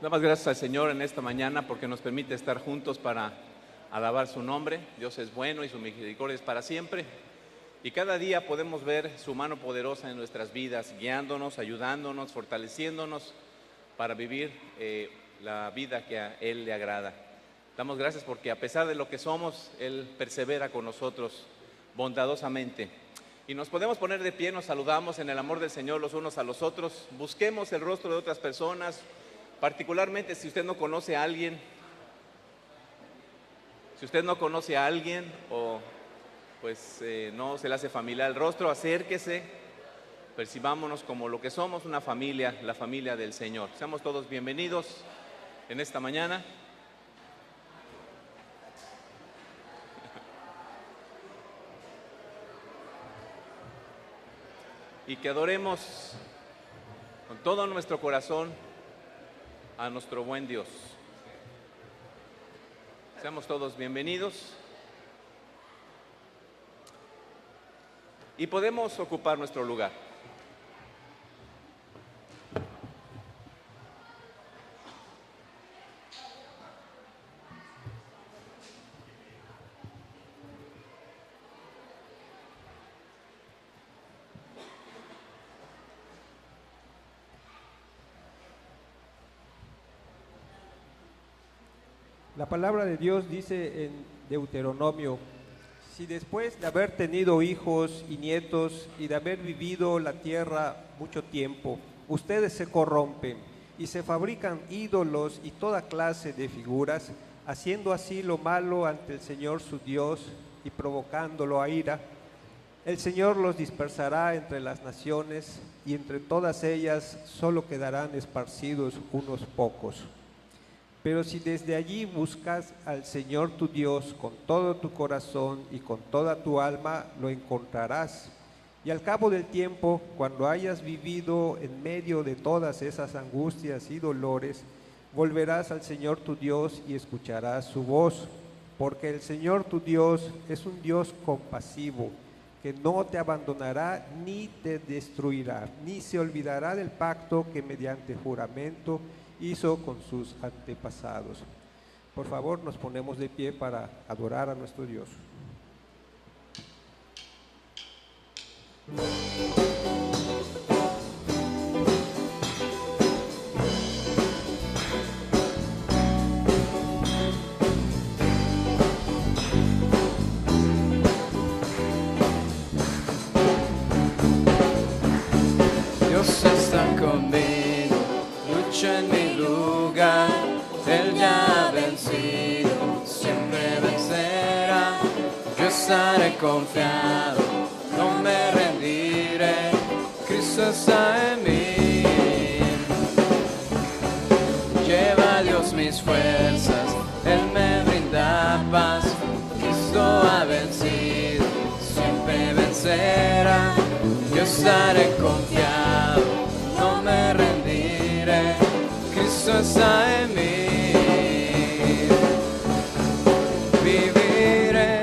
Damos gracias al Señor en esta mañana porque nos permite estar juntos para alabar su nombre. Dios es bueno y su misericordia es para siempre. Y cada día podemos ver su mano poderosa en nuestras vidas, guiándonos, ayudándonos, fortaleciéndonos para vivir la vida que a Él le agrada. Damos gracias porque a pesar de lo que somos, Él persevera con nosotros bondadosamente. Y nos podemos poner de pie, nos saludamos en el amor del Señor los unos a los otros. Busquemos el rostro de otras personas, particularmente si usted no conoce a alguien. Si usted no conoce a alguien o pues no se le hace familiar el rostro, acérquese, percibámonos como lo que somos, una familia, la familia del Señor. Seamos todos bienvenidos en esta mañana. Y que adoremos con todo nuestro corazón a nuestro buen Dios. Seamos todos bienvenidos. Y podemos ocupar nuestro lugar. La palabra de Dios dice en Deuteronomio: si después de haber tenido hijos y nietos y de haber vivido la tierra mucho tiempo, ustedes se corrompen y se fabrican ídolos y toda clase de figuras, haciendo así lo malo ante el Señor su Dios y provocándolo a ira, el Señor los dispersará entre las naciones y entre todas ellas solo quedarán esparcidos unos pocos. Pero si desde allí buscas al Señor tu Dios con todo tu corazón y con toda tu alma, lo encontrarás. Y al cabo del tiempo, cuando hayas vivido en medio de todas esas angustias y dolores, volverás al Señor tu Dios y escucharás su voz. Porque el Señor tu Dios es un Dios compasivo, que no te abandonará ni te destruirá, ni se olvidará del pacto que mediante juramento hizo con sus antepasados. Por favor, nos ponemos de pie para adorar a nuestro Dios. Dios está conmigo, lucha en mi lugar, Él ya ha vencido, siempre vencerá. Yo estaré confiado, no me rendiré, Cristo está en mí. Lleva a Dios mis fuerzas, Él me brinda paz, Cristo ha vencido, siempre vencerá. Yo estaré confiado, no me rendiré, Cristo está en mí. Viviré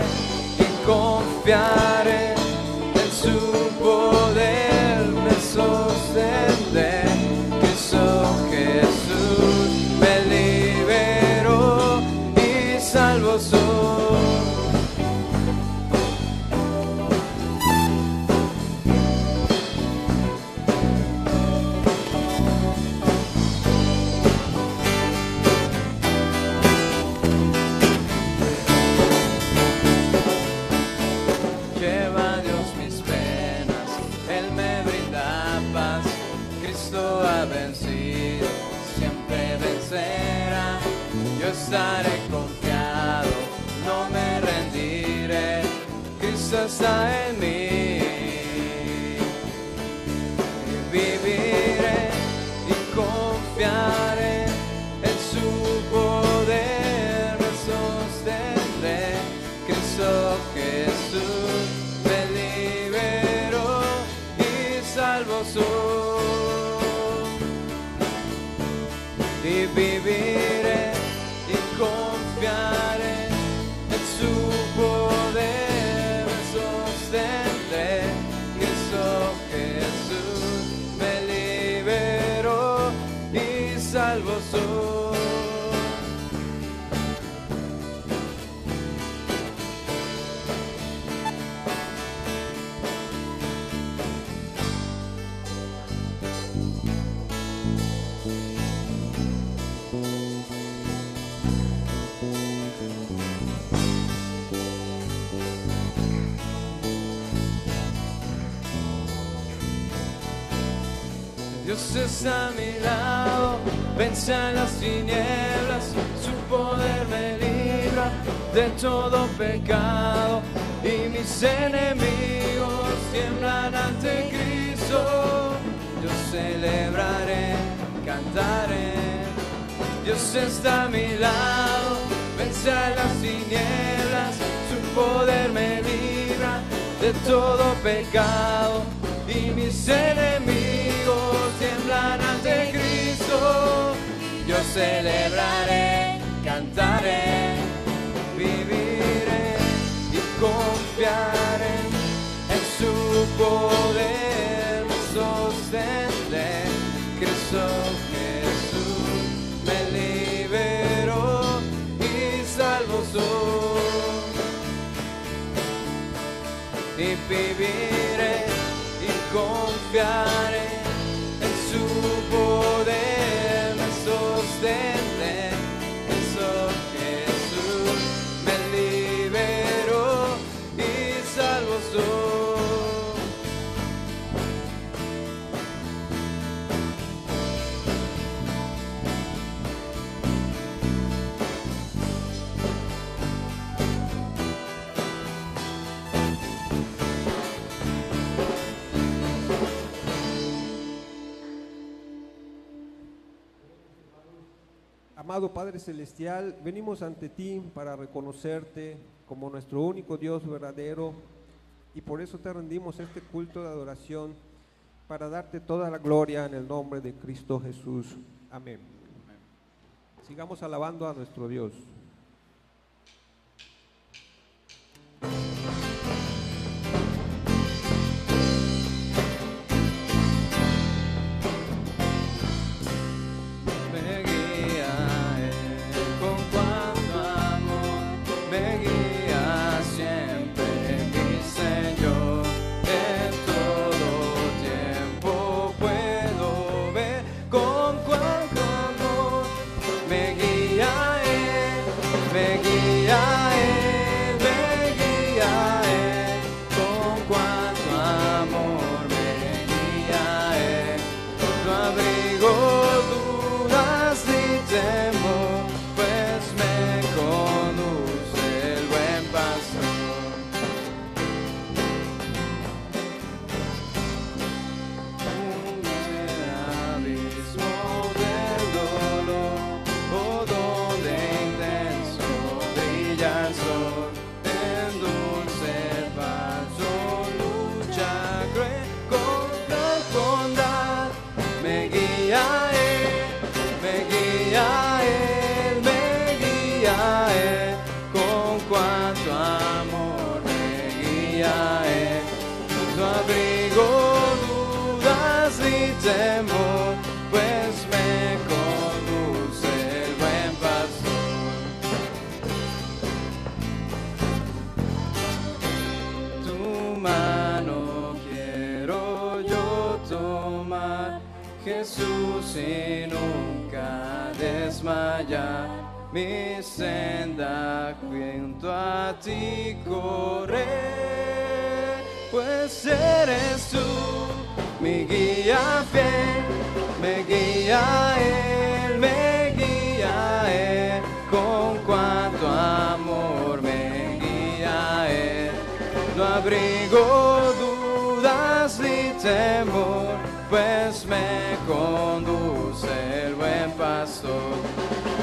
y confiaré en su poder, me sostendré. Cristo Jesús me liberó y salvo soy. Lleva a Dios mis penas, Él me brinda paz, Cristo ha vencido, siempre vencerá. Yo estaré confiado, no me rendiré, Cristo está en mí. Viviré y confiaré en su poder, me sostendré. Cristo Jesús me liberó y salvo soy. Y viviré y confiaré en su poder, me sostendré. Dios está a mi lado, vence a las tinieblas, su poder me libra de todo pecado y mis enemigos tiemblan ante Cristo. Yo celebraré, cantaré, Dios está a mi lado, vence a las tinieblas, su poder me libra de todo pecado y mis enemigos tiemblan ante Cristo. Yo celebraré, cantaré, viviré y confiaré en su poder, me sostendré. Cristo Jesús me liberó y salvo soy. Y viviré y confiaré en su poder, me sostendré. Cristo Jesús me liberó y salvo soy. Amado Padre Celestial, venimos ante ti para reconocerte como nuestro único Dios verdadero y por eso te rendimos este culto de adoración para darte toda la gloria en el nombre de Cristo Jesús. Amén. Sigamos alabando a nuestro Dios. Jesús, y nunca desmayar, mi senda junto a ti correr, pues eres tú mi guía fiel, me guía Él, con cuánto amor me guía Él, no abrigo dudas ni temor, pues me conduce el buen pastor.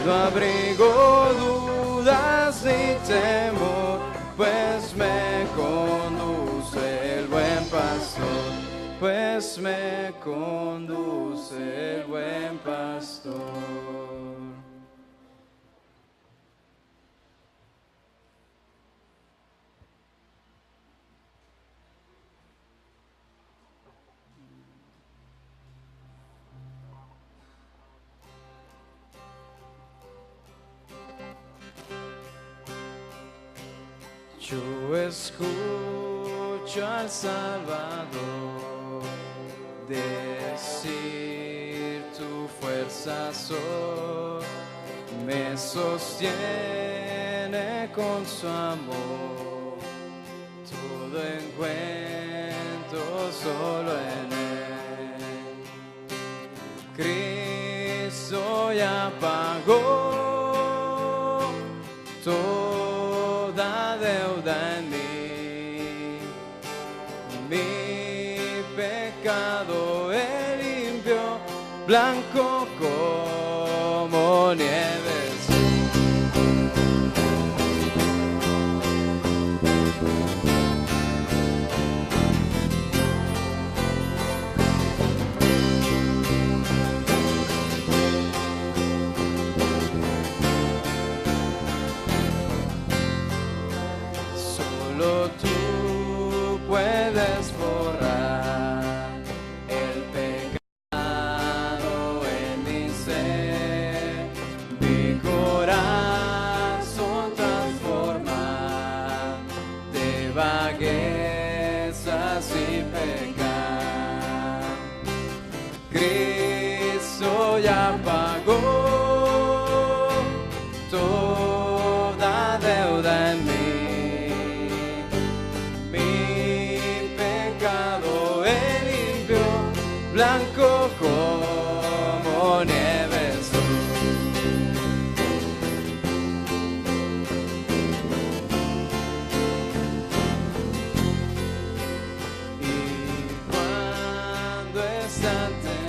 No abrigo dudas ni temor, pues me conduce el buen pastor. Pues me conduce el buen pastor. Yo escucho al Salvador decir tu fuerza soy, me sostiene con su amor, todo encuentro solo en Él. Cristo ya pagó toda deuda en mí. Mi pecado Él limpió, blanco como nieves. Solo tú puedes borrar el pecado en mi ser, mi corazón transformar de vaguezas y pecar. Cristo ya pagó toda deuda en mí. Blanco como nieves. Y cuando está ante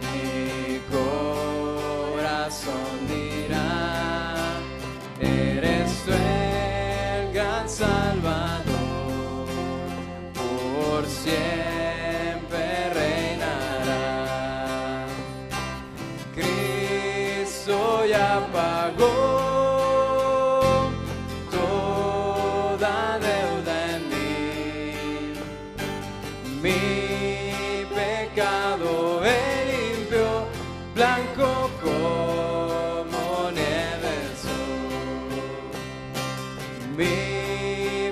mi corazón dirá, eres tú el gran Salvador, por siempre ya pagó toda deuda en mí. Mi pecado Él limpió, blanco como nieve soy. Mi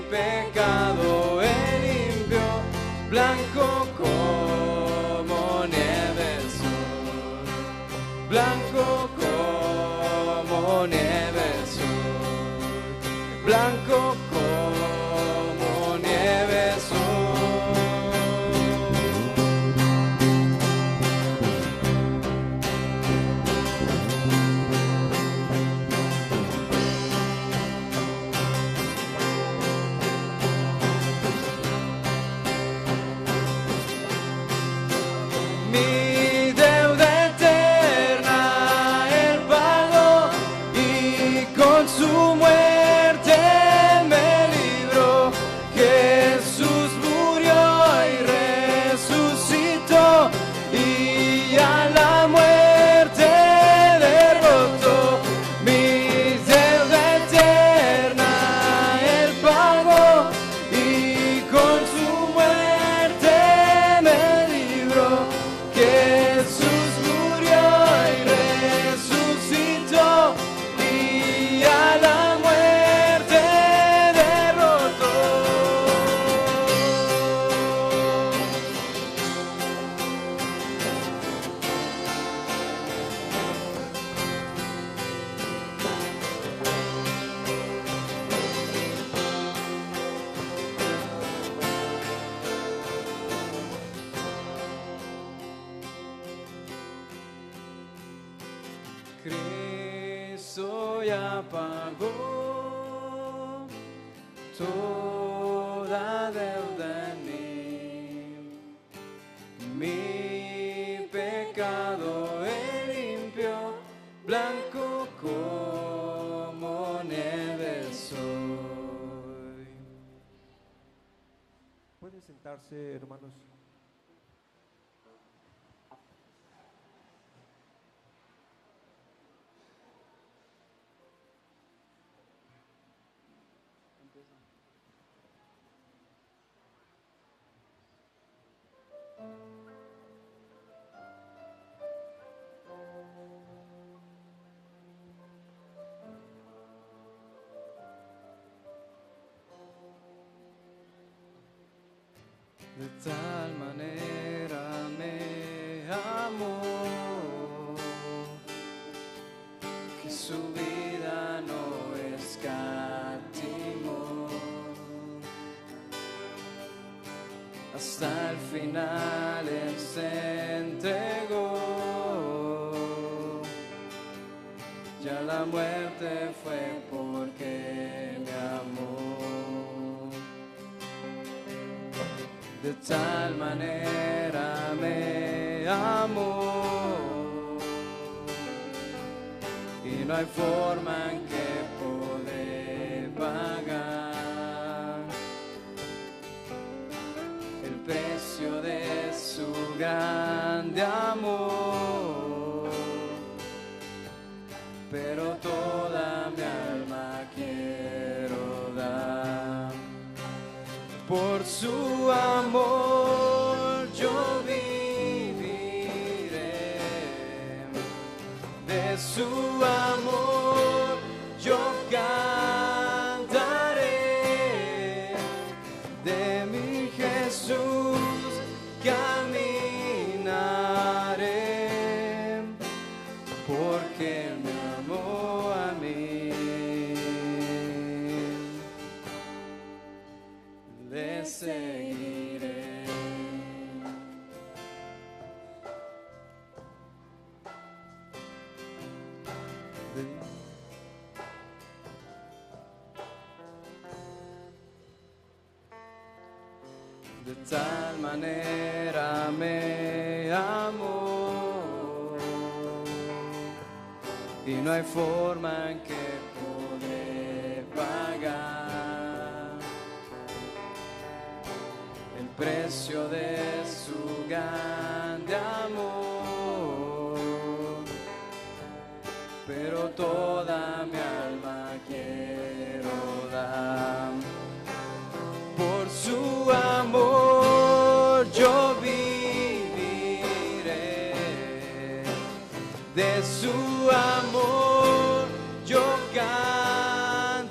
pecado Él limpió, blanco como nieve soy. Blanco como nieve soy, blanco como nieve mi deuda eterna Él pagó y con su muerte me libró. Jesús murió y resucitó y a la muerte derrotó. Mi deuda eterna Él pagó y con su muerte me libró. Jesús murió y resucitó y a la muerte derrotó. Cristo ya pagó toda deuda en mí. Mi pecado Él limpió, blanco como nieve soy. Pueden sentarse, hermanos. De tal manera me amó que su vida no escatimó. hasta el final Él se entregó. Ya la muerte fue porque me amó. De tal manera me amó, y no hay forma en que poder pagar el precio de su grande amor. Pero toda mi alma quiero dar. Por su amor yo viviré, de su amor yo cantaré, de mi Jesús caminaré, porque Él me amó a mí. Le seguiré. De tal manera me amó, y no hay forma en que podré pagar el precio de su grande amor. Pero toda mi alma quiero dar. Por su amor yo viviré, de su amor yo cantaré,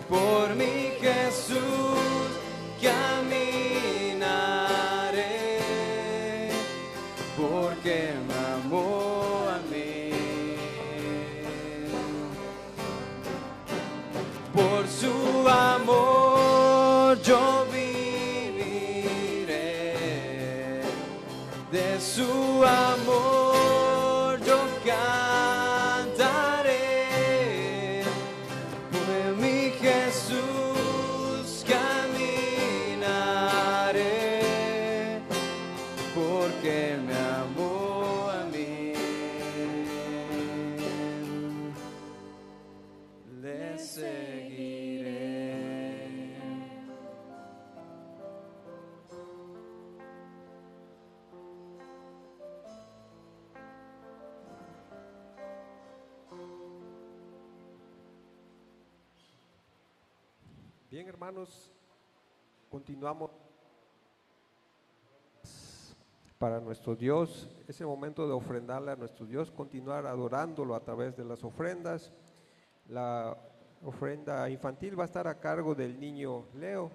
por mi Jesús caminaré, porque me amó a mí. Por su amor yo viviré, de su amor yo cantaré, por mi Jesús caminaré, porque Él me amó a mí. Le seguiré. Bien, hermanos, continuamos para nuestro Dios, ese momento de ofrendarle a nuestro Dios, continuar adorándolo a través de las ofrendas. La ofrenda infantil va a estar a cargo del niño Leo.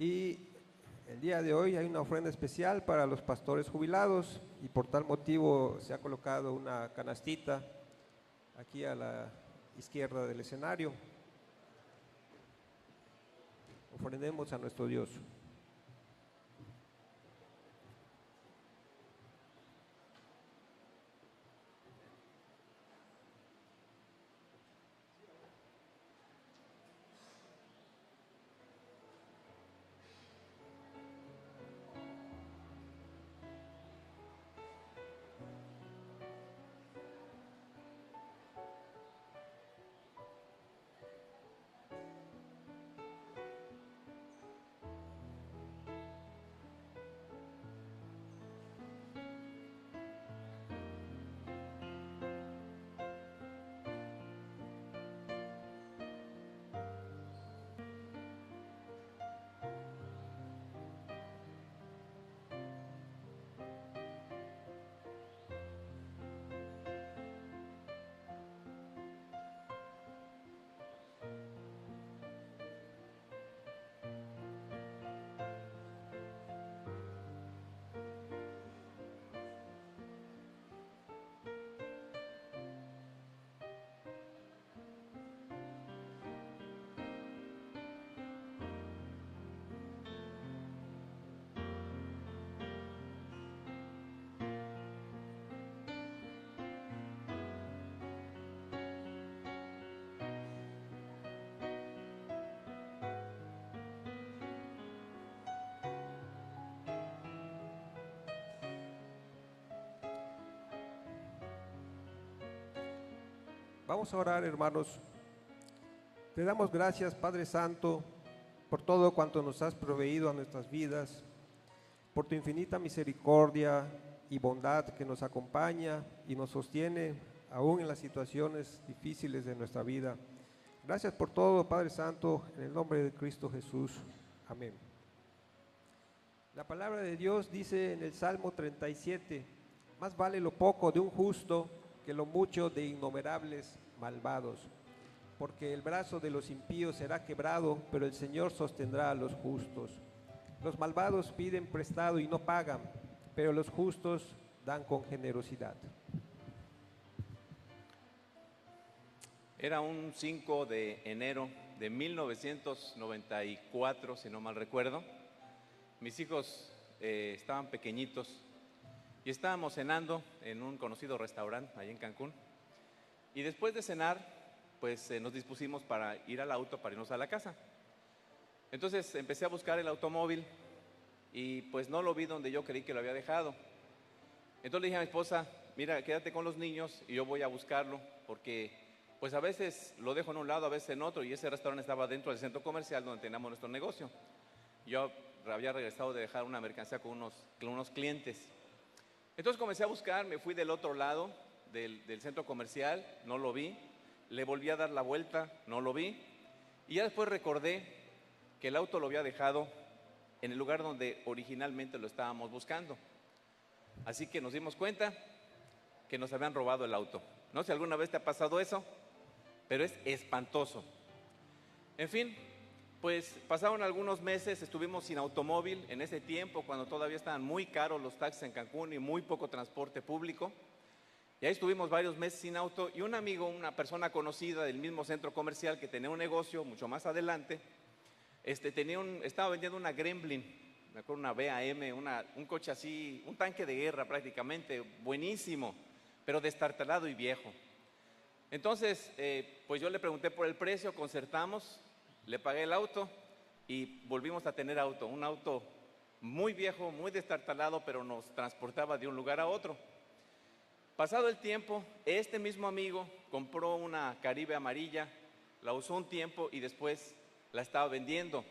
Y el día de hoy hay una ofrenda especial para los pastores jubilados, y por tal motivo se ha colocado una canastita aquí a la izquierda del escenario. Ofrendemos a nuestro Dios. Vamos a orar, hermanos. Te damos gracias, Padre Santo, por todo cuanto nos has proveído a nuestras vidas, por tu infinita misericordia y bondad que nos acompaña y nos sostiene aún en las situaciones difíciles de nuestra vida. Gracias por todo, Padre Santo, en el nombre de Cristo Jesús. Amén. La palabra de Dios dice en el Salmo 37, más vale lo poco de un justo que lo mucho de innumerables malvados, porque el brazo de los impíos será quebrado, pero el Señor sostendrá a los justos. Los malvados piden prestado y no pagan, pero los justos dan con generosidad. Era un 5 de enero de 1994, si no mal recuerdo. Mis hijos estaban pequeñitos y estábamos cenando en un conocido restaurante allí en Cancún. Y después de cenar, pues nos dispusimos para ir al auto, para irnos a la casa. Entonces empecé a buscar el automóvil y pues no lo vi donde yo creí que lo había dejado. Entonces le dije a mi esposa, mira, quédate con los niños y yo voy a buscarlo, porque pues a veces lo dejo en un lado, a veces en otro, y ese restaurante estaba dentro del centro comercial donde teníamos nuestro negocio. Yo había regresado de dejar una mercancía con unos clientes. Entonces comencé a buscar, me fui del otro lado del centro comercial, no lo vi, le volví a dar la vuelta, no lo vi, y ya después recordé que el auto lo había dejado en el lugar donde originalmente lo estábamos buscando. Así que nos dimos cuenta que nos habían robado el auto. No sé si alguna vez te ha pasado eso, pero es espantoso. En fin, pues pasaron algunos meses, estuvimos sin automóvil en ese tiempo, cuando todavía estaban muy caros los taxis en Cancún y muy poco transporte público. Y ahí estuvimos varios meses sin auto, y un amigo, una persona conocida del mismo centro comercial que tenía un negocio mucho más adelante, estaba vendiendo una Gremlin, me acuerdo, una BAM, un coche así, un tanque de guerra prácticamente, buenísimo, pero destartalado y viejo. Entonces, pues yo le pregunté por el precio, concertamos, le pagué el auto y volvimos a tener auto, un auto muy viejo, muy destartalado, pero nos transportaba de un lugar a otro. Pasado el tiempo, este mismo amigo compró una Caribe amarilla, la usó un tiempo y después la estaba vendiendo.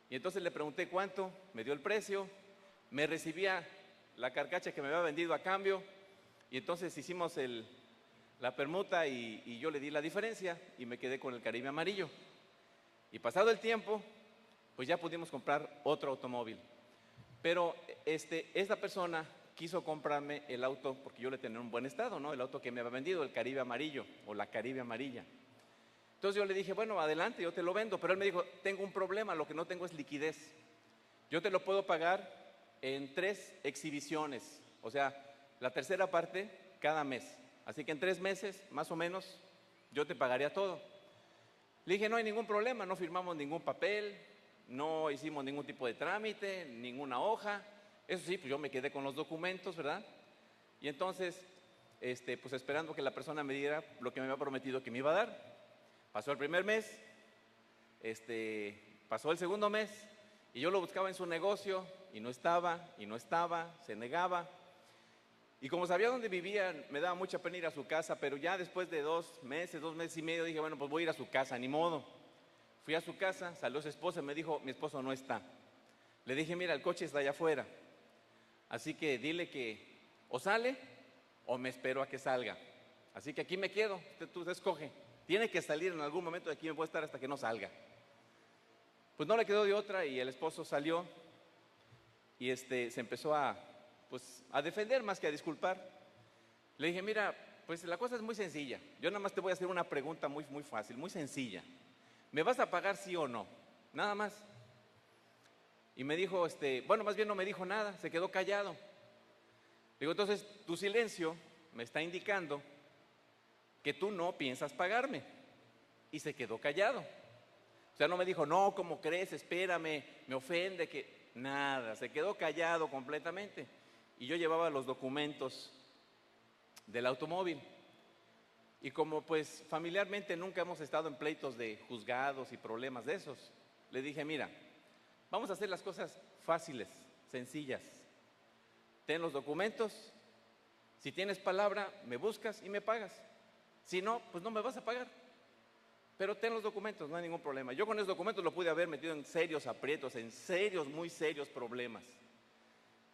Y entonces le pregunté cuánto, me dio el precio, me recibía la carcacha que me había vendido a cambio, y entonces hicimos la permuta y yo le di la diferencia y me quedé con el Caribe amarillo. Y pasado el tiempo, pues ya pudimos comprar otro automóvil. Pero esta persona quiso comprarme el auto porque yo le tenía en un buen estado, ¿no? El auto que me había vendido, el Caribe amarillo o la Caribe amarilla. Entonces yo le dije, bueno, adelante, yo te lo vendo. Pero él me dijo, tengo un problema, lo que no tengo es liquidez. Yo te lo puedo pagar en 3 exhibiciones, o sea, la tercera parte cada mes. Así que en 3 meses, más o menos, yo te pagaría todo. Le dije, no hay ningún problema, no firmamos ningún papel, no hicimos ningún tipo de trámite, ninguna hoja. Eso sí, pues yo me quedé con los documentos, ¿verdad? Y entonces, pues esperando que la persona me diera lo que me había prometido que me iba a dar. Pasó el primer mes, pasó el segundo mes, y yo lo buscaba en su negocio, y no estaba, se negaba. Y como sabía dónde vivía, me daba mucha pena ir a su casa, pero ya después de 2 meses y medio, dije, bueno, pues voy a ir a su casa, ni modo. Fui a su casa, salió su esposa y me dijo, mi esposo no está. Le dije, mira, el coche está allá afuera, así que dile que o sale o me espero a que salga. Así que aquí me quedo, tú escoge. Tiene que salir en algún momento, de aquí me voy a estar hasta que no salga. Pues no le quedó de otra y el esposo salió y se empezó a defender más que a disculpar. Le dije, mira, pues la cosa es muy sencilla. Yo nada más te voy a hacer una pregunta muy, muy fácil, muy sencilla. ¿Me vas a pagar sí o no? Nada más. Y me dijo, bueno, más bien no me dijo nada, se quedó callado. Digo, entonces tu silencio me está indicando que tú no piensas pagarme. Y se quedó callado. O sea, no me dijo, no, ¿cómo crees? Espérame, me ofende que... Nada, se quedó callado completamente. Y yo llevaba los documentos del automóvil. Y como pues familiarmente nunca hemos estado en pleitos de juzgados y problemas de esos, le dije, mira, vamos a hacer las cosas fáciles, sencillas. Ten los documentos, si tienes palabra, me buscas y me pagas. Si no, pues no me vas a pagar. Pero ten los documentos, no hay ningún problema. Yo con esos documentos lo pude haber metido en serios aprietos, en serios, muy serios problemas.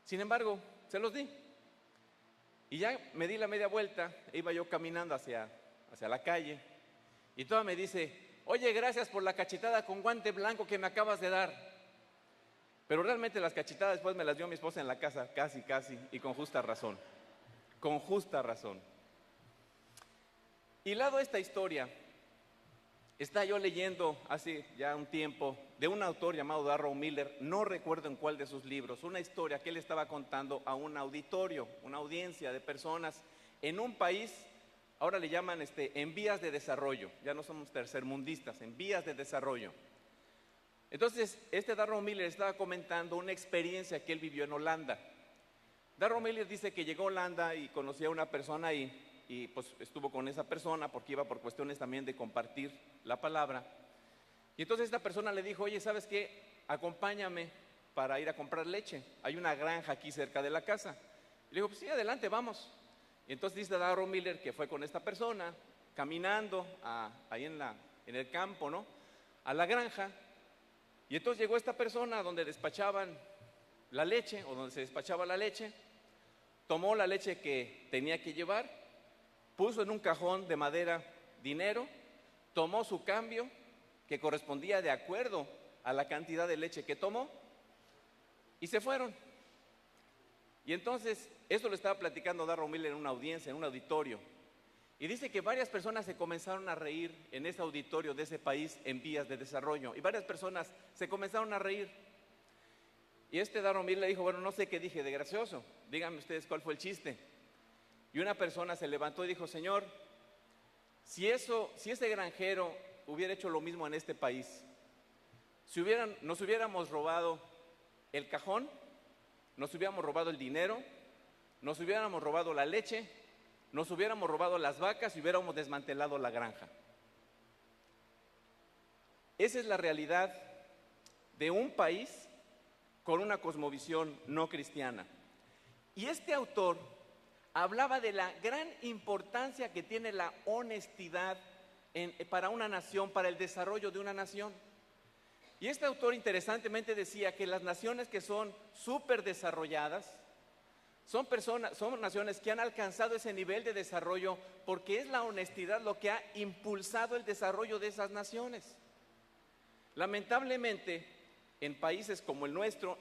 Sin embargo, se los di. Y ya me di la media vuelta, e iba yo caminando hacia la calle, y toda me dice: oye, gracias por la cachetada con guante blanco que me acabas de dar. Pero realmente las cachetadas después me las dio mi esposa en la casa, casi, y con justa razón. Con justa razón. Y dado esta historia, estaba yo leyendo hace ya un tiempo de un autor llamado Darrell Miller, no recuerdo en cuál de sus libros, una historia que él estaba contando a un auditorio, una audiencia de personas en un país, ahora le llaman en vías de desarrollo, ya no somos tercermundistas, en vías de desarrollo. Entonces, Darrell Miller estaba comentando una experiencia que él vivió en Holanda. Darrell Miller dice que llegó a Holanda y conocía a una persona ahí, y pues estuvo con esa persona porque iba por cuestiones también de compartir la palabra. Y entonces esta persona le dijo: oye, ¿sabes qué? Acompáñame para ir a comprar leche. Hay una granja aquí cerca de la casa. Y le dijo: pues sí, adelante, vamos. Y entonces dice Darrell Miller que fue con esta persona, caminando ahí en el campo, ¿no?, a la granja. Y entonces llegó esta persona donde despachaban la leche, o donde se despachaba la leche, tomó la leche que tenía que llevar, puso en un cajón de madera dinero, tomó su cambio, que correspondía de acuerdo a la cantidad de leche que tomó, y se fueron. Y entonces, eso lo estaba platicando Darrell Miller en una audiencia, en un auditorio. Y dice que varias personas se comenzaron a reír en ese auditorio de ese país en vías de desarrollo. Y varias personas se comenzaron a reír. Y Darrell Miller le dijo: bueno, no sé qué dije de gracioso, díganme ustedes cuál fue el chiste. Y una persona se levantó y dijo: señor, si ese granjero hubiera hecho lo mismo en este país, nos hubiéramos robado el cajón, nos hubiéramos robado el dinero, nos hubiéramos robado la leche, nos hubiéramos robado las vacas y hubiéramos desmantelado la granja. Esa es la realidad de un país con una cosmovisión no cristiana. Y este autor hablaba de la gran importancia que tiene la honestidad para una nación, para el desarrollo de una nación. Y este autor interesantemente decía que las naciones que son súper desarrolladas son naciones que han alcanzado ese nivel de desarrollo porque es la honestidad lo que ha impulsado el desarrollo de esas naciones. Lamentablemente, en países como el nuestro,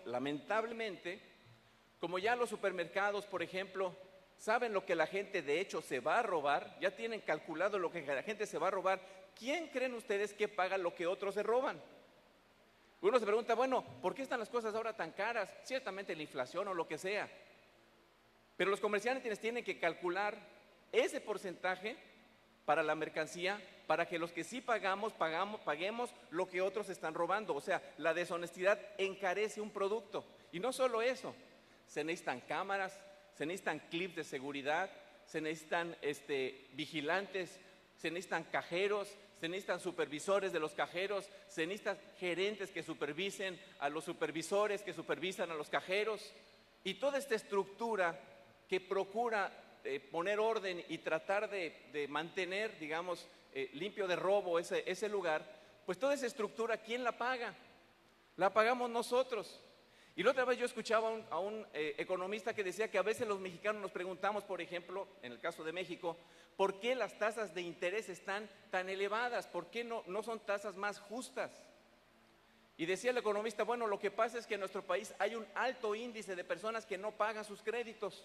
como ya los supermercados, por ejemplo, saben lo que la gente de hecho se va a robar, ya tienen calculado lo que la gente se va a robar. ¿Quién creen ustedes que paga lo que otros se roban? Uno se pregunta: bueno, ¿por qué están las cosas ahora tan caras? Ciertamente la inflación o lo que sea. Pero los comerciantes tienen que calcular ese porcentaje para la mercancía, para que los que sí paguemos lo que otros están robando. O sea, la deshonestidad encarece un producto. Y no solo eso, se necesitan cámaras, se necesitan clips de seguridad, se necesitan vigilantes, se necesitan cajeros, se necesitan supervisores de los cajeros, se necesitan gerentes que supervisen a los supervisores que supervisan a los cajeros. Y toda esta estructura que procura poner orden y tratar de mantener, digamos, limpio de robo ese lugar, pues toda esa estructura, ¿quién la paga? La pagamos nosotros. Y la otra vez yo escuchaba a un economista que decía que a veces los mexicanos nos preguntamos, por ejemplo, en el caso de México, ¿por qué las tasas de interés están tan elevadas? ¿Por qué no son tasas más justas? Y decía el economista: bueno, lo que pasa es que en nuestro país hay un alto índice de personas que no pagan sus créditos.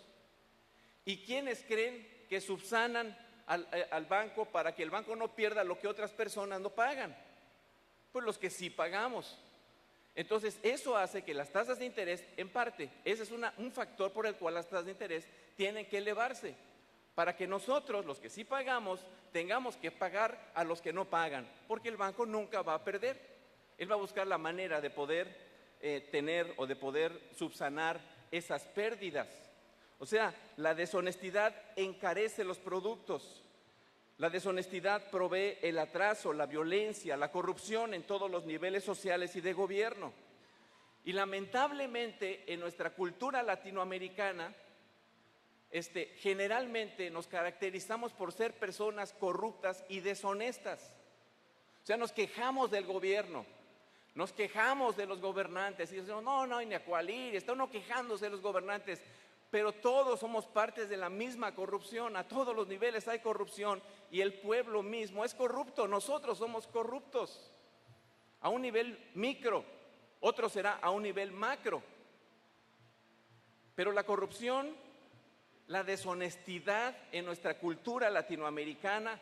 ¿Y quiénes creen que subsanan al banco para que el banco no pierda lo que otras personas no pagan? Pues los que sí pagamos. Entonces, eso hace que las tasas de interés, en parte, ese es un factor por el cual las tasas de interés tienen que elevarse, para que nosotros, los que sí pagamos, tengamos que pagar a los que no pagan, porque el banco nunca va a perder. Él va a buscar la manera de poder tener o de poder subsanar esas pérdidas. O sea, la deshonestidad encarece los productos. La deshonestidad provee el atraso, la violencia, la corrupción en todos los niveles sociales y de gobierno. Y lamentablemente en nuestra cultura latinoamericana generalmente nos caracterizamos por ser personas corruptas y deshonestas. O sea, nos quejamos del gobierno, nos quejamos de los gobernantes y decimos, no hay ni a cuál ir, está uno quejándose de los gobernantes, pero todos somos partes de la misma corrupción, a todos los niveles hay corrupción y el pueblo mismo es corrupto, nosotros somos corruptos, a un nivel micro, otro será a un nivel macro, pero la corrupción, la deshonestidad en nuestra cultura latinoamericana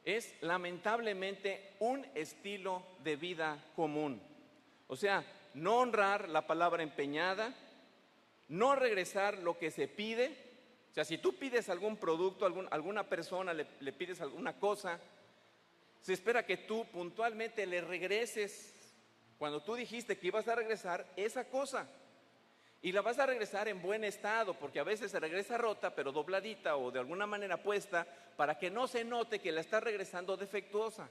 es lamentablemente un estilo de vida común. O sea, no honrar la palabra empeñada, no regresar lo que se pide. O sea, si tú pides algún producto, alguna persona le pides alguna cosa, se espera que tú puntualmente le regreses cuando tú dijiste que ibas a regresar esa cosa. Y la vas a regresar en buen estado, porque a veces se regresa rota, pero dobladita o de alguna manera puesta, para que no se note que la estás regresando defectuosa.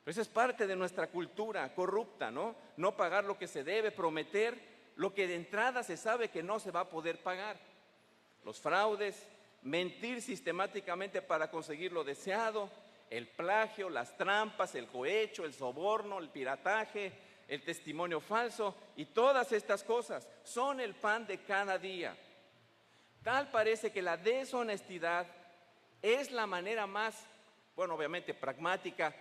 Pero esa es parte de nuestra cultura corrupta, ¿no? No pagar lo que se debe, prometer lo que de entrada se sabe que no se va a poder pagar. Los fraudes, mentir sistemáticamente para conseguir lo deseado, el plagio, las trampas, el cohecho, el soborno, el pirataje, el testimonio falso y todas estas cosas son el pan de cada día. Tal parece que la deshonestidad es la manera más, bueno, obviamente pragmática,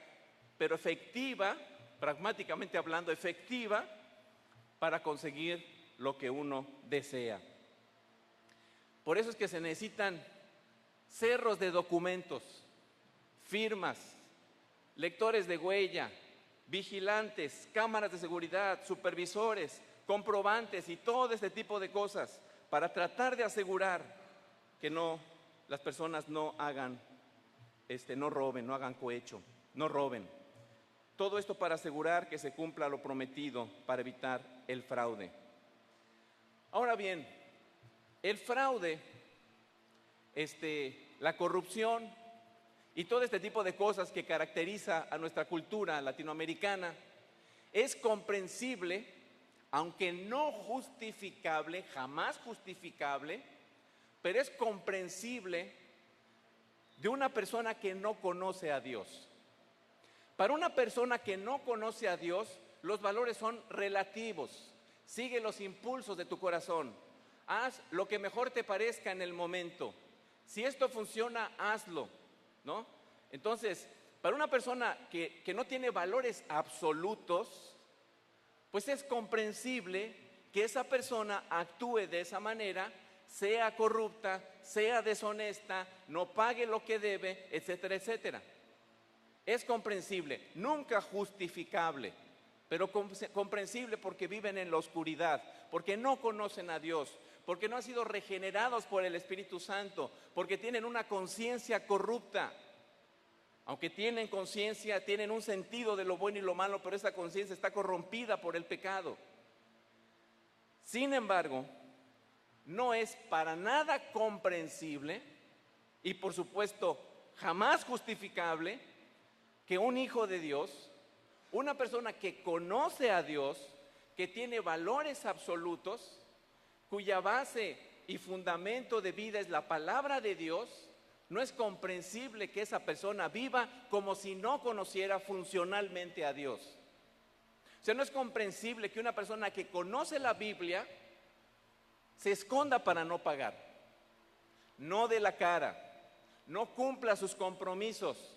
pero efectiva, pragmáticamente hablando, efectiva para conseguir lo que uno desea. Por eso es que se necesitan cerros de documentos, firmas, lectores de huella, vigilantes, cámaras de seguridad, supervisores, comprobantes y todo este tipo de cosas para tratar de asegurar que las personas no hagan, no roben, no hagan cohecho, no roben. Todo esto para asegurar que se cumpla lo prometido, para evitar el fraude. Ahora bien, el fraude, la corrupción y todo este tipo de cosas que caracteriza a nuestra cultura latinoamericana es comprensible, aunque no justificable, jamás justificable, pero es comprensible de una persona que no conoce a Dios. Para una persona que no conoce a Dios, los valores son relativos. Sigue los impulsos de tu corazón. Haz lo que mejor te parezca en el momento. Si esto funciona, hazlo, ¿no? Entonces, para una persona que no tiene valores absolutos, pues es comprensible que esa persona actúe de esa manera, sea corrupta, sea deshonesta, no pague lo que debe, etcétera, etcétera. Es comprensible, nunca justificable, pero comprensible porque viven en la oscuridad, porque no conocen a Dios, porque no han sido regenerados por el Espíritu Santo, porque tienen una conciencia corrupta. Aunque tienen conciencia, tienen un sentido de lo bueno y lo malo, pero esa conciencia está corrompida por el pecado. Sin embargo, no es para nada comprensible y por supuesto jamás justificable que un hijo de Dios, una persona que conoce a Dios, que tiene valores absolutos, cuya base y fundamento de vida es la palabra de Dios, no es comprensible que esa persona viva como si no conociera funcionalmente a Dios. O sea, no es comprensible que una persona que conoce la Biblia se esconda para no pagar, no dé la cara, no cumpla sus compromisos.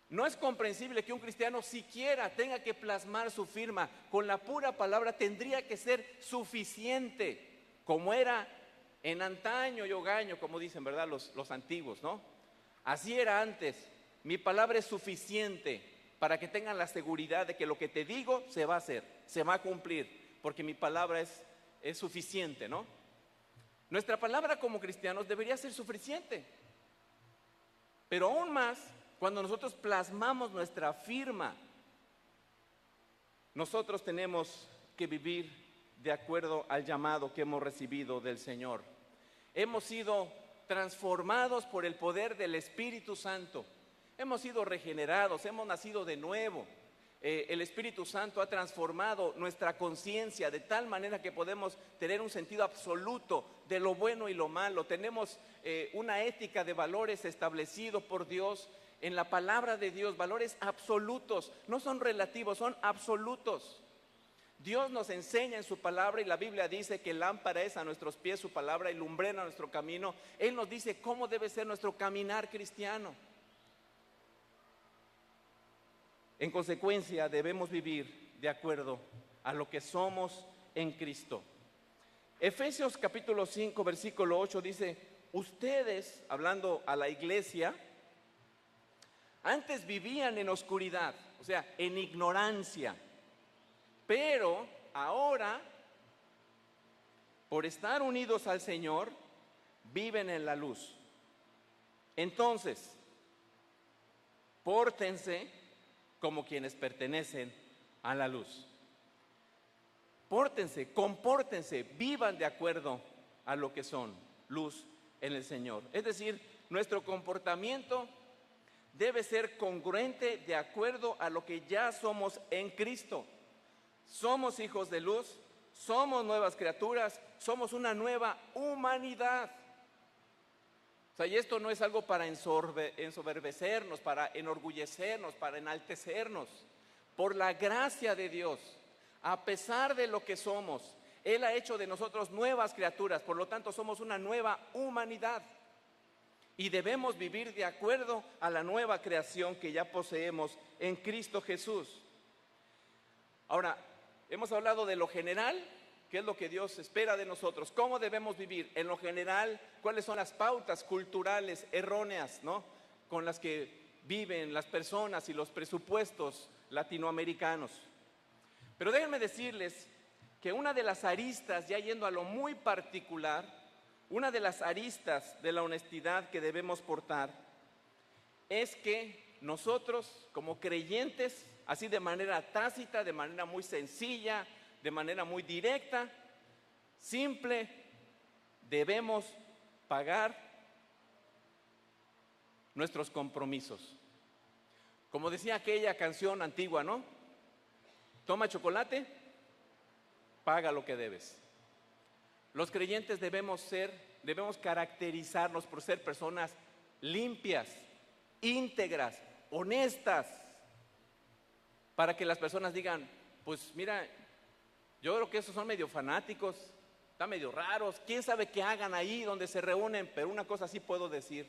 No es comprensible que un cristiano siquiera tenga que plasmar su firma. Con la pura palabra tendría que ser suficiente, como era en antaño y hogaño, como dicen, ¿verdad? Los antiguos, ¿no? Así era antes. Mi palabra es suficiente para que tengan la seguridad de que lo que te digo se va a hacer, se va a cumplir, porque mi palabra es suficiente, ¿no? Nuestra palabra como cristianos debería ser suficiente. Pero aún más, cuando nosotros plasmamos nuestra firma, nosotros tenemos que vivir de acuerdo al llamado que hemos recibido del Señor. Hemos sido transformados por el poder del Espíritu Santo. Hemos sido regenerados, hemos nacido de nuevo. el Espíritu Santo ha transformado nuestra conciencia de tal manera que podemos tener un sentido absoluto de lo bueno y lo malo. Tenemos una ética de valores establecido por Dios en la palabra de Dios, valores absolutos, no son relativos, son absolutos. Dios nos enseña en su palabra y la Biblia dice que lámpara es a nuestros pies su palabra y lumbrera nuestro camino. Él nos dice cómo debe ser nuestro caminar cristiano. En consecuencia, debemos vivir de acuerdo a lo que somos en Cristo. Efesios capítulo 5, versículo 8 dice, ustedes, hablando a la iglesia, antes vivían en oscuridad, o sea, en ignorancia, pero ahora, por estar unidos al Señor, viven en la luz. Entonces, pórtense como quienes pertenecen a la luz. Pórtense, compórtense, vivan de acuerdo a lo que son luz en el Señor. Es decir, nuestro comportamiento debe ser congruente de acuerdo a lo que ya somos en Cristo. Somos hijos de luz, somos nuevas criaturas, somos una nueva humanidad. O sea, y esto no es algo para ensoberbecernos, para enorgullecernos, para enaltecernos. Por la gracia de Dios, a pesar de lo que somos, Él ha hecho de nosotros nuevas criaturas, por lo tanto somos una nueva humanidad. Y debemos vivir de acuerdo a la nueva creación que ya poseemos en Cristo Jesús. Ahora, hemos hablado de lo general, qué es lo que Dios espera de nosotros, cómo debemos vivir. En lo general, cuáles son las pautas culturales erróneas, ¿no?, con las que viven las personas y los presupuestos latinoamericanos. Pero déjenme decirles que una de las aristas, ya yendo a lo muy particular, una de las aristas de la honestidad que debemos portar es que nosotros como creyentes, así de manera tácita, de manera muy sencilla, de manera muy directa, simple, debemos pagar nuestros compromisos. Como decía aquella canción antigua, ¿no? Toma chocolate, paga lo que debes. Los creyentes debemos caracterizarnos por ser personas limpias, íntegras, honestas, para que las personas digan, pues mira, yo creo que esos son medio fanáticos, están medio raros, quién sabe qué hagan ahí donde se reúnen, pero una cosa sí puedo decir,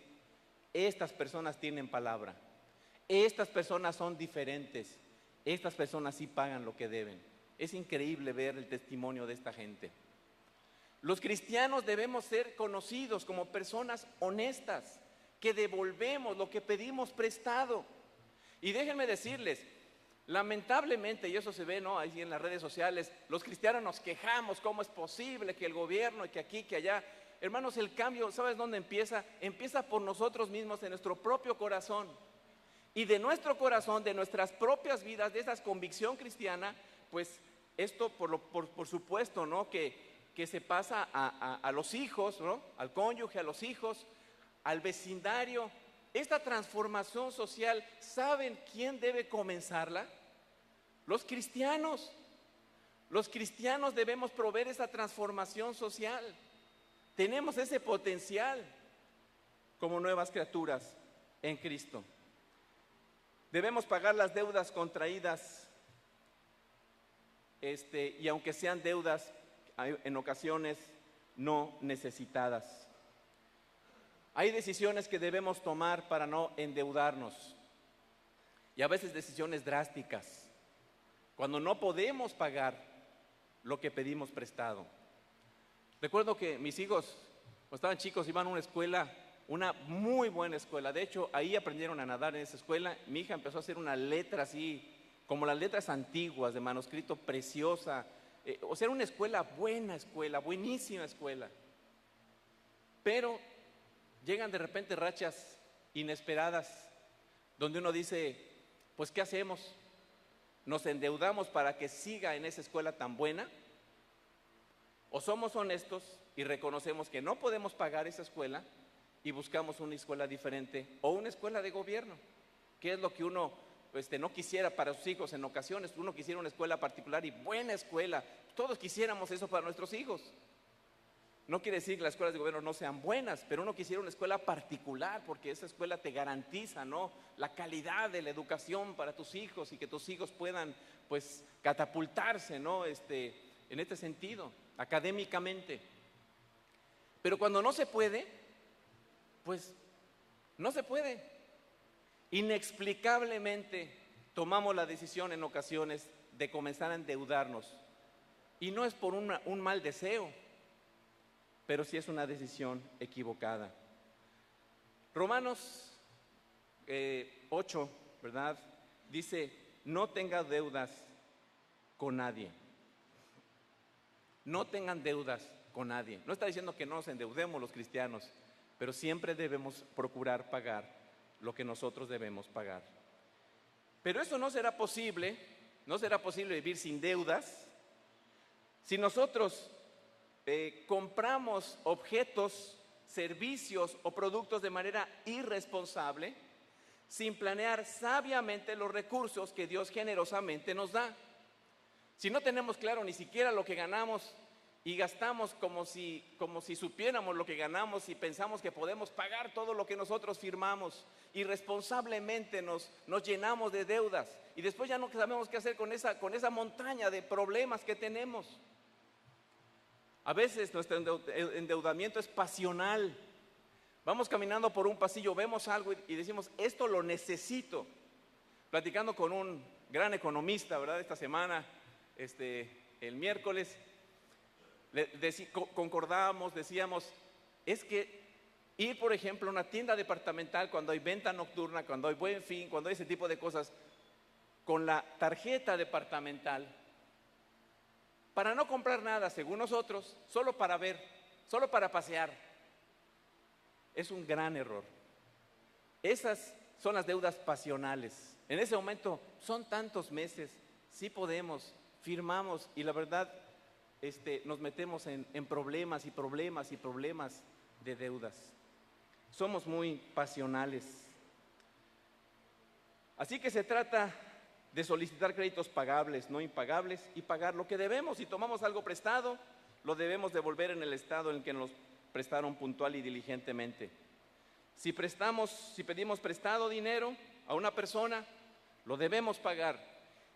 estas personas tienen palabra, estas personas son diferentes, estas personas sí pagan lo que deben. Es increíble ver el testimonio de esta gente. Los cristianos debemos ser conocidos como personas honestas, que devolvemos lo que pedimos prestado. Y déjenme decirles, lamentablemente, y eso se ve, ¿no?, ahí en las redes sociales, los cristianos nos quejamos, cómo es posible que el gobierno y que aquí, que allá. Hermanos, el cambio, ¿sabes dónde empieza? Empieza por nosotros mismos, en nuestro propio corazón. Y de nuestro corazón, de nuestras propias vidas, de esa convicción cristiana, pues esto por supuesto, ¿no?, que se pasa a los hijos, ¿no?, al cónyuge, a los hijos, al vecindario. Esta transformación social, ¿saben quién debe comenzarla? Los cristianos. Los cristianos debemos proveer esa transformación social. Tenemos ese potencial como nuevas criaturas en Cristo. Debemos pagar las deudas contraídas, y aunque sean deudas en ocasiones no necesitadas. Hay decisiones que debemos tomar para no endeudarnos, y a veces decisiones drásticas, cuando no podemos pagar lo que pedimos prestado. Recuerdo que mis hijos, cuando estaban chicos, iban a una escuela, una muy buena escuela. De hecho, ahí aprendieron a nadar en esa escuela. Mi hija empezó a hacer una letra así, como las letras antiguas, de manuscrito, preciosa. O sea, era una escuela, buena escuela, buenísima escuela. Pero llegan de repente rachas inesperadas, donde uno dice, pues ¿qué hacemos? ¿Nos endeudamos para que siga en esa escuela tan buena? ¿O somos honestos y reconocemos que no podemos pagar esa escuela y buscamos una escuela diferente o una escuela de gobierno? ¿Qué es lo que uno no quisiera para sus hijos en ocasiones. Uno quisiera una escuela particular y buena escuela. Todos quisiéramos eso para nuestros hijos. No quiere decir que las escuelas de gobierno no sean buenas, pero uno quisiera una escuela particular porque esa escuela te garantiza, ¿no?, la calidad de la educación para tus hijos y que tus hijos puedan, pues, catapultarse, ¿no?, en este sentido, académicamente. Pero cuando no se puede, pues no se puede. Inexplicablemente tomamos la decisión en ocasiones de comenzar a endeudarnos. Y no es por un mal deseo, pero sí es una decisión equivocada. Romanos 8, ¿verdad?, dice: no tengas deudas con nadie. No tengan deudas con nadie. No está diciendo que no nos endeudemos los cristianos, pero siempre debemos procurar pagar lo que nosotros debemos pagar. Pero eso no será posible vivir sin deudas si nosotros compramos objetos, servicios o productos de manera irresponsable, sin planear sabiamente los recursos que Dios generosamente nos da. Si no tenemos claro ni siquiera lo que ganamos y gastamos como si supiéramos lo que ganamos y pensamos que podemos pagar todo lo que nosotros firmamos, irresponsablemente nos llenamos de deudas y después ya no sabemos qué hacer con esa montaña de problemas que tenemos. A veces nuestro endeudamiento es pasional. Vamos caminando por un pasillo, vemos algo y decimos: esto lo necesito. Platicando con un gran economista, ¿verdad?, esta semana, el miércoles, concordábamos, decíamos: es que ir, por ejemplo, a una tienda departamental cuando hay venta nocturna, cuando hay Buen Fin, cuando hay ese tipo de cosas, con la tarjeta departamental, para no comprar nada, según nosotros, solo para ver, solo para pasear, es un gran error. Esas son las deudas pasionales. En ese momento son tantos meses, sí podemos, firmamos y la verdad nos metemos en problemas y problemas y problemas de deudas. Somos muy pasionales. Así que se trata de solicitar créditos pagables, no impagables, y pagar lo que debemos. Si tomamos algo prestado, lo debemos devolver en el estado en el que nos prestaron puntual y diligentemente. Si pedimos prestado dinero a una persona, lo debemos pagar.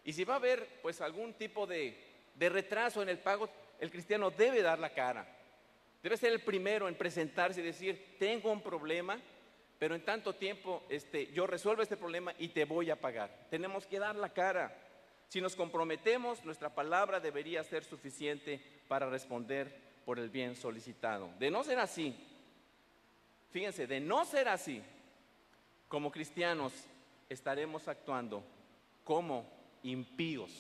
Y si va a haber pues algún tipo de retraso en el pago, el cristiano debe dar la cara. Debe ser el primero en presentarse y decir: tengo un problema, pero en tanto tiempo yo resuelvo este problema y te voy a pagar. Tenemos que dar la cara. Si nos comprometemos, nuestra palabra debería ser suficiente para responder por el bien solicitado. De no ser así, fíjense, de no ser así, como cristianos estaremos actuando como impíos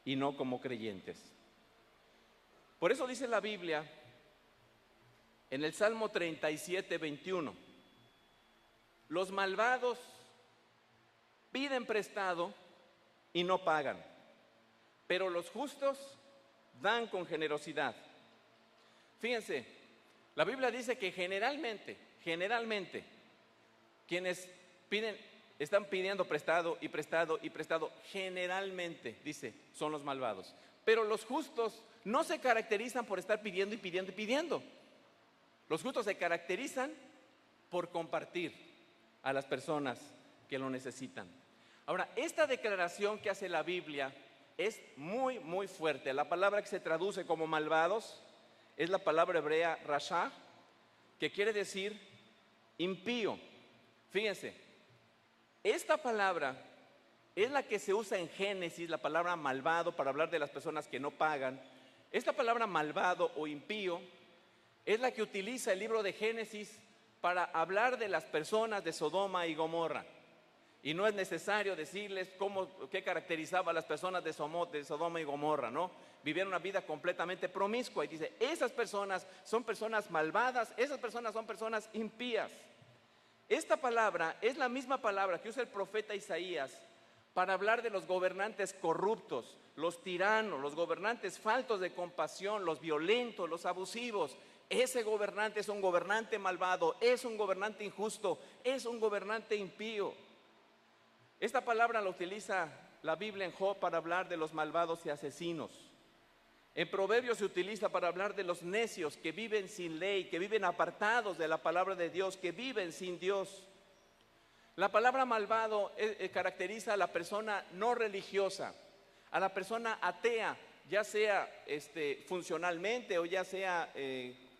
y no como creyentes. Por eso dice la Biblia en el Salmo 37, 21: los malvados piden prestado y no pagan, pero los justos dan con generosidad. Fíjense, la Biblia dice que generalmente, quienes están pidiendo prestado y prestado y prestado, generalmente, dice, son los malvados. Pero los justos no se caracterizan por estar pidiendo y pidiendo y pidiendo. Los justos se caracterizan por compartir a las personas que lo necesitan. Ahora, esta declaración que hace la Biblia es muy, muy fuerte. La palabra que se traduce como malvados es la palabra hebrea rasha, que quiere decir impío. Fíjense, esta palabra es la que se usa en Génesis, la palabra malvado, para hablar de las personas que no pagan. Esta palabra malvado o impío es la que utiliza el libro de Génesis para hablar de las personas de Sodoma y Gomorra. Y no es necesario decirles qué caracterizaba a las personas de Sodoma y Gomorra, ¿no? Vivieron una vida completamente promiscua. Y dice: esas personas son personas malvadas, esas personas son personas impías. Esta palabra es la misma palabra que usa el profeta Isaías para hablar de los gobernantes corruptos, los tiranos, los gobernantes faltos de compasión, los violentos, los abusivos. Ese gobernante es un gobernante malvado, es un gobernante injusto, es un gobernante impío. Esta palabra la utiliza la Biblia en Job para hablar de los malvados y asesinos. En Proverbios se utiliza para hablar de los necios que viven sin ley, que viven apartados de la palabra de Dios, que viven sin Dios. La palabra malvado caracteriza a la persona no religiosa, a la persona atea, ya sea funcionalmente o ya sea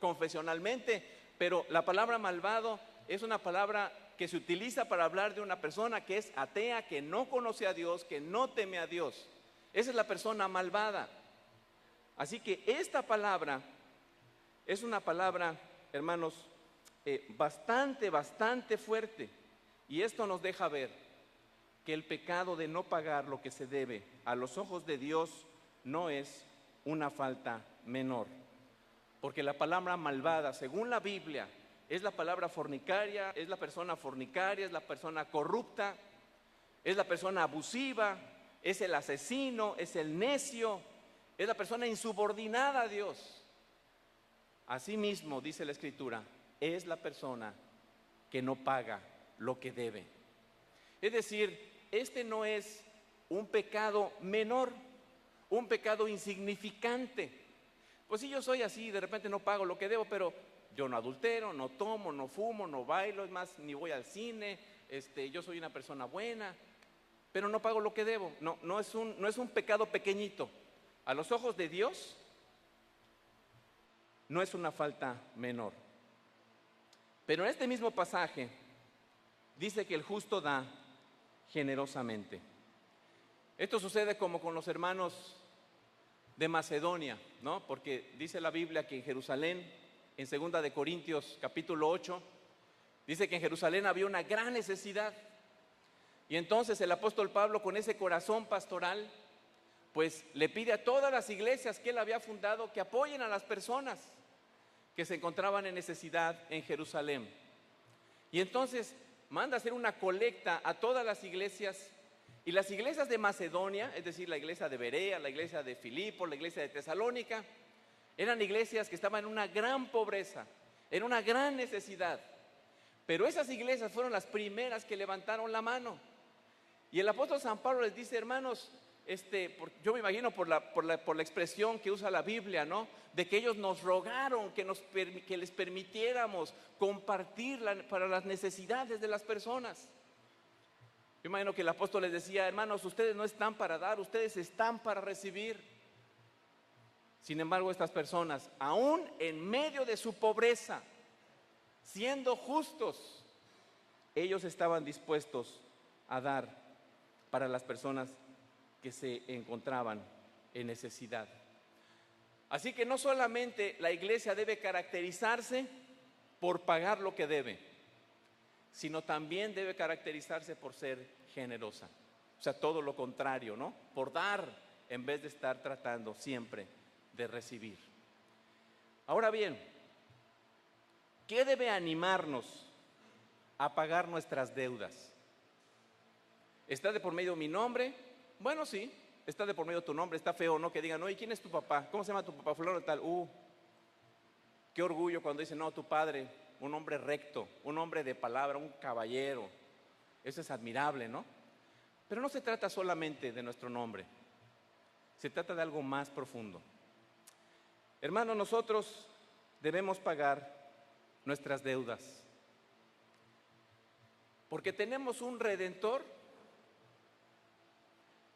confesionalmente, pero la palabra malvado es una palabra que se utiliza para hablar de una persona que es atea, que no conoce a Dios, que no teme a Dios. Esa es la persona malvada. Así que esta palabra es una palabra, hermanos, bastante fuerte. Y esto nos deja ver que el pecado de no pagar lo que se debe a los ojos de Dios no es una falta menor. Porque la palabra malvada, según la Biblia, es la palabra fornicaria, es la persona fornicaria, es la persona corrupta, es la persona abusiva, es el asesino, es el necio, es la persona insubordinada a Dios. Asimismo, dice la Escritura, es la persona que no paga lo que debe. Es decir, este no es un pecado menor, un pecado insignificante. Pues si yo soy así, de repente no pago lo que debo, pero yo no adultero, no tomo, no fumo, no bailo, es más, ni voy al cine, yo soy una persona buena, pero no pago lo que debo. No es un pecado pequeñito. A los ojos de Dios, no es una falta menor. Pero en este mismo pasaje, dice que el justo da generosamente. Esto sucede como con los hermanos de Macedonia, ¿no? Porque dice la Biblia que en Jerusalén, en 2 de Corintios capítulo 8, dice que en Jerusalén había una gran necesidad. Y entonces el apóstol Pablo, con ese corazón pastoral, pues le pide a todas las iglesias que él había fundado que apoyen a las personas que se encontraban en necesidad en Jerusalén. Y entonces manda a hacer una colecta a todas las iglesias, y las iglesias de Macedonia, es decir, la iglesia de Berea, la iglesia de Filipos, la iglesia de Tesalónica, eran iglesias que estaban en una gran pobreza, en una gran necesidad. Pero esas iglesias fueron las primeras que levantaron la mano. Y el apóstol San Pablo les dice, hermanos, yo me imagino por la expresión que usa la Biblia, ¿no? De que ellos nos rogaron que les permitiéramos compartir para las necesidades de las personas. Yo imagino que el apóstol les decía, hermanos, ustedes no están para dar, ustedes están para recibir. Sin embargo, estas personas, aún en medio de su pobreza, siendo justos, ellos estaban dispuestos a dar para las personas que se encontraban en necesidad. Así que no solamente la iglesia debe caracterizarse por pagar lo que debe, sino también debe caracterizarse por ser generosa. O sea, todo lo contrario, ¿no? Por dar en vez de estar tratando siempre de recibir. Ahora bien, ¿qué debe animarnos a pagar nuestras deudas? ¿Está de por medio mi nombre? Bueno, sí, está de por medio tu nombre. Está feo, ¿no? Que digan, oye, ¿quién es tu papá? ¿Cómo se llama tu papá? Fulano de tal. Qué orgullo cuando dicen, no, tu padre, un hombre recto, un hombre de palabra, un caballero. Eso es admirable, ¿no? Pero no se trata solamente de nuestro nombre. Se trata de algo más profundo. Hermanos, nosotros debemos pagar nuestras deudas. Porque tenemos un Redentor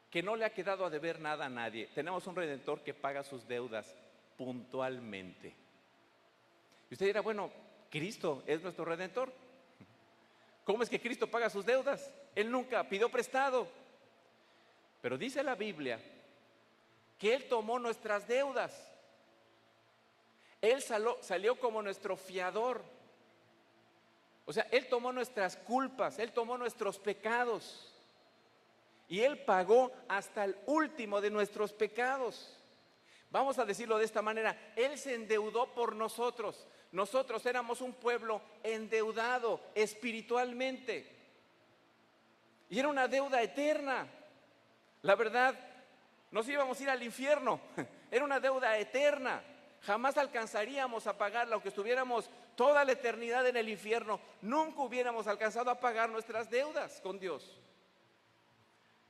que no le ha quedado a deber nada a nadie. Tenemos un Redentor que paga sus deudas puntualmente. Y usted dirá, bueno, Cristo es nuestro Redentor. ¿Cómo es que Cristo paga sus deudas? Él nunca pidió prestado. Pero dice la Biblia que Él tomó nuestras deudas. Él salió como nuestro fiador. O sea, Él tomó nuestras culpas, Él tomó nuestros pecados. Y Él pagó hasta el último de nuestros pecados. Vamos a decirlo de esta manera, Él se endeudó por nosotros. Nosotros éramos un pueblo endeudado espiritualmente. Y era una deuda eterna. La verdad, nos íbamos a ir al infierno. Era una deuda eterna. Jamás alcanzaríamos a pagarla, aunque estuviéramos toda la eternidad en el infierno. Nunca hubiéramos alcanzado a pagar nuestras deudas con Dios.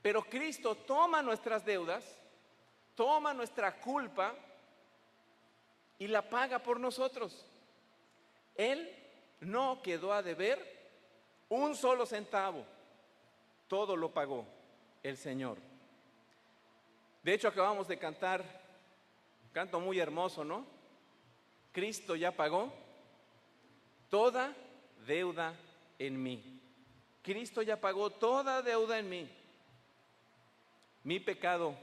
Pero Cristo toma nuestras deudas, toma nuestra culpa y la paga por nosotros. Él no quedó a deber un solo centavo, todo lo pagó el Señor. De hecho, acabamos de cantar un canto muy hermoso, ¿no? Cristo ya pagó toda deuda en mí. Cristo ya pagó toda deuda en mí. Mi pecado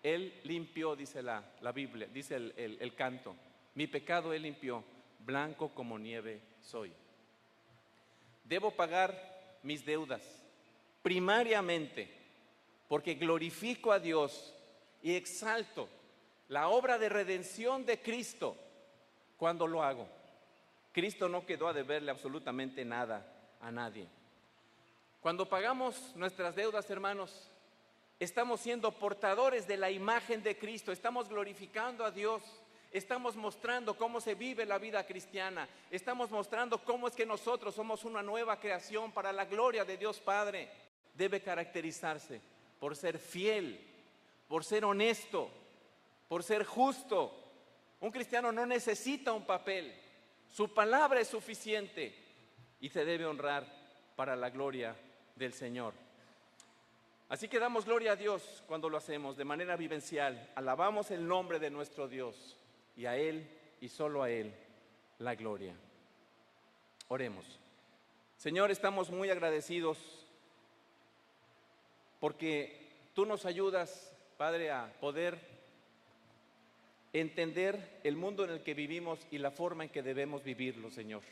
Él limpió, dice la Biblia, dice el canto. Mi pecado Él limpió, blanco como nieve soy. Debo pagar mis deudas, primariamente, porque glorifico a Dios y exalto la obra de redención de Cristo cuando lo hago. Cristo no quedó a deberle absolutamente nada a nadie. Cuando pagamos nuestras deudas, hermanos, estamos siendo portadores de la imagen de Cristo, estamos glorificando a Dios, estamos mostrando cómo se vive la vida cristiana, estamos mostrando cómo es que nosotros somos una nueva creación para la gloria de Dios Padre. Debe caracterizarse por ser fiel, por ser honesto, por ser justo. Un cristiano no necesita un papel, su palabra es suficiente y se debe honrar para la gloria del Señor. Así que damos gloria a Dios cuando lo hacemos de manera vivencial, alabamos el nombre de nuestro Dios y a Él y solo a Él la gloria. Oremos. Señor, estamos muy agradecidos porque tú nos ayudas, Padre, a poder entender el mundo en el que vivimos y la forma en que debemos vivirlo, Señor.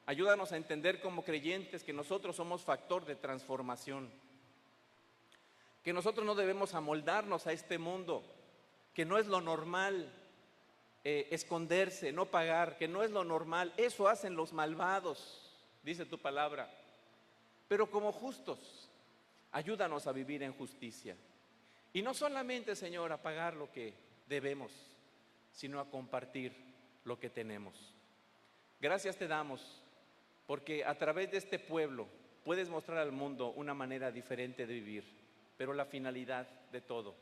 Ayúdanos a entender como creyentes que nosotros somos factor de transformación, que nosotros no debemos amoldarnos a este mundo, que no es lo normal esconderse, no pagar, que no es lo normal. Eso hacen los malvados, dice tu palabra. Pero como justos, ayúdanos a vivir en justicia. Y no solamente, Señor, a pagar lo que debemos, sino a compartir lo que tenemos. Gracias te damos, porque a través de este pueblo puedes mostrar al mundo una manera diferente de vivir, pero la finalidad de todo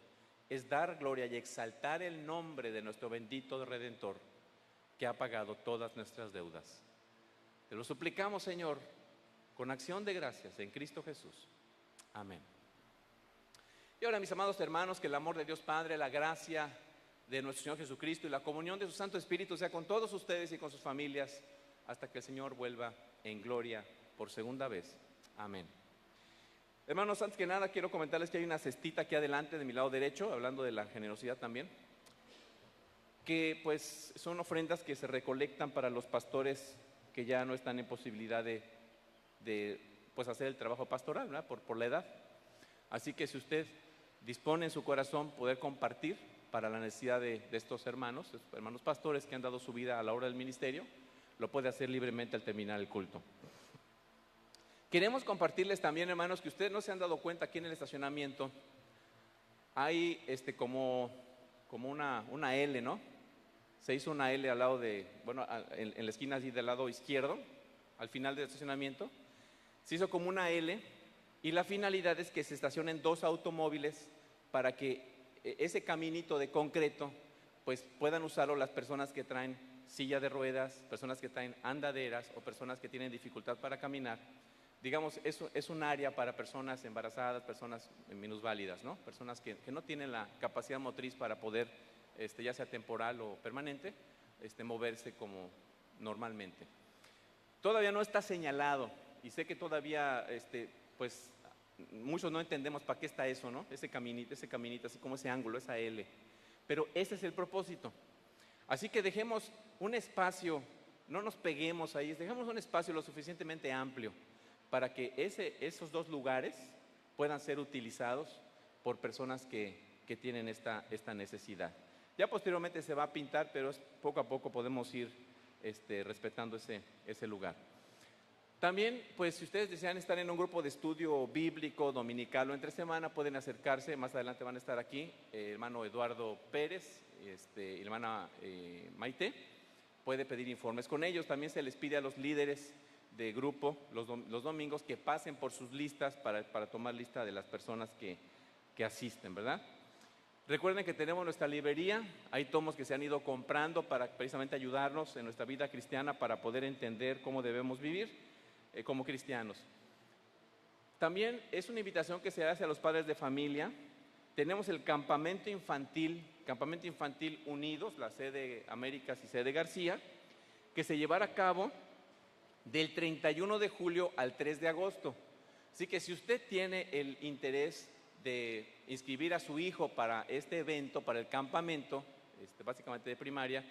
es dar gloria y exaltar el nombre de nuestro bendito Redentor, que ha pagado todas nuestras deudas. Te lo suplicamos, Señor, con acción de gracias en Cristo Jesús. Amén. Y ahora, mis amados hermanos, que el amor de Dios Padre, la gracia de nuestro Señor Jesucristo y la comunión de su Santo Espíritu sea con todos ustedes y con sus familias hasta que el Señor vuelva en gloria por segunda vez. Amén. Hermanos, antes que nada quiero comentarles que hay una cestita aquí adelante de mi lado derecho, hablando de la generosidad también, que pues son ofrendas que se recolectan para los pastores que ya no están en posibilidad de pues hacer el trabajo pastoral, ¿verdad? Por la edad. Así que si usted dispone en su corazón poder compartir para la necesidad de estos hermanos pastores que han dado su vida a la obra del ministerio, lo puede hacer libremente al terminar el culto. Queremos compartirles también, hermanos, que ustedes no se han dado cuenta, aquí en el estacionamiento hay como una L, ¿no? Se hizo una L al lado en la esquina así del lado izquierdo, al final del estacionamiento. Se hizo como una L y la finalidad es que se estacionen 2 automóviles para que ese caminito de concreto pues puedan usarlo las personas que traen silla de ruedas, personas que traen andaderas o personas que tienen dificultad para caminar. Digamos, eso es un área para personas embarazadas, personas minusválidas, ¿no? Personas que no tienen la capacidad motriz para poder, ya sea temporal o permanente, moverse como normalmente. Todavía no está señalado y sé que todavía, pues, muchos no entendemos para qué está eso, ¿no? Ese caminito, así como ese ángulo, esa L. Pero ese es el propósito. Así que dejemos un espacio, no nos peguemos ahí, dejemos un espacio lo suficientemente amplio para que esos 2 lugares puedan ser utilizados por personas que tienen esta necesidad. Ya posteriormente se va a pintar, pero poco a poco podemos ir respetando ese lugar. También, pues, si ustedes desean estar en un grupo de estudio bíblico, dominical o entre semana, pueden acercarse. Más adelante van a estar aquí el hermano Eduardo Pérez y la hermana Maite. Puede pedir informes con ellos. También se les pide a los líderes de grupo los domingos que pasen por sus listas para tomar lista de las personas que asisten, ¿verdad? Recuerden que tenemos nuestra librería, hay tomos que se han ido comprando para precisamente ayudarnos en nuestra vida cristiana para poder entender cómo debemos vivir como cristianos. También es una invitación que se hace a los padres de familia. Tenemos el Campamento Infantil Unidos, la sede Américas y sede García, que se llevará a cabo del 31 de julio al 3 de agosto. Así que si usted tiene el interés de inscribir a su hijo para este evento, para el campamento, básicamente de primaria,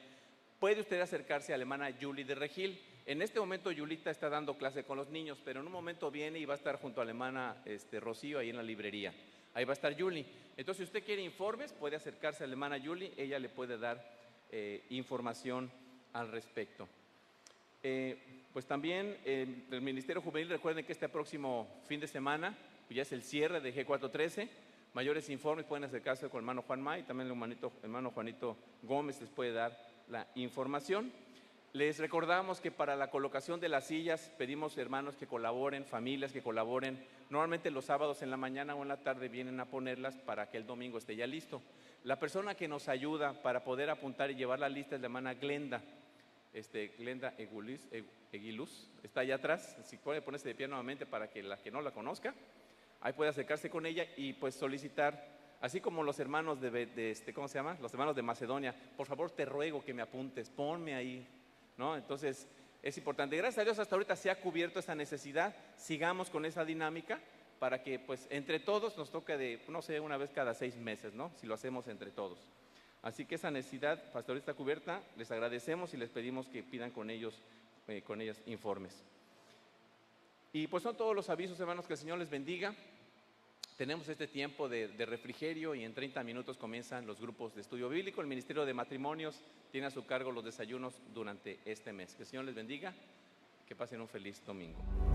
puede usted acercarse a la hermana Julie de Regil. En este momento Yulita está dando clase con los niños, pero en un momento viene y va a estar junto a la hermana Rocío ahí en la librería. Ahí va a estar Julie. Entonces, si usted quiere informes, puede acercarse a la hermana Julie, ella le puede dar información al respecto. Pues también el Ministerio Juvenil, recuerden que este próximo fin de semana pues ya es el cierre de G413. Mayores informes pueden acercarse con el hermano Juan May, también el hermano Juanito Gómez les puede dar la información. Les recordamos que para la colocación de las sillas pedimos hermanos que colaboren, familias que colaboren. Normalmente los sábados en la mañana o en la tarde vienen a ponerlas para que el domingo esté ya listo. La persona que nos ayuda para poder apuntar y llevar la lista es la hermana Glenda. Glenda Eguiluz está allá atrás. Si puede ponerse de pie nuevamente para que la que no la conozca, ahí puede acercarse con ella y pues solicitar. Así como los hermanos ¿cómo se llama? Los hermanos de Macedonia, por favor te ruego que me apuntes, ponme ahí, ¿no? Entonces es importante. Gracias a Dios hasta ahorita se ha cubierto esa necesidad. Sigamos con esa dinámica para que pues entre todos nos toque una vez cada 6 meses, ¿no? Si lo hacemos entre todos. Así que esa necesidad, pastor, está cubierta. Les agradecemos y les pedimos que pidan con ellas informes. Y pues son todos los avisos, hermanos, que el Señor les bendiga. Tenemos este tiempo de refrigerio y en 30 minutos comienzan los grupos de estudio bíblico. El Ministerio de Matrimonios tiene a su cargo los desayunos durante este mes. Que el Señor les bendiga, que pasen un feliz domingo.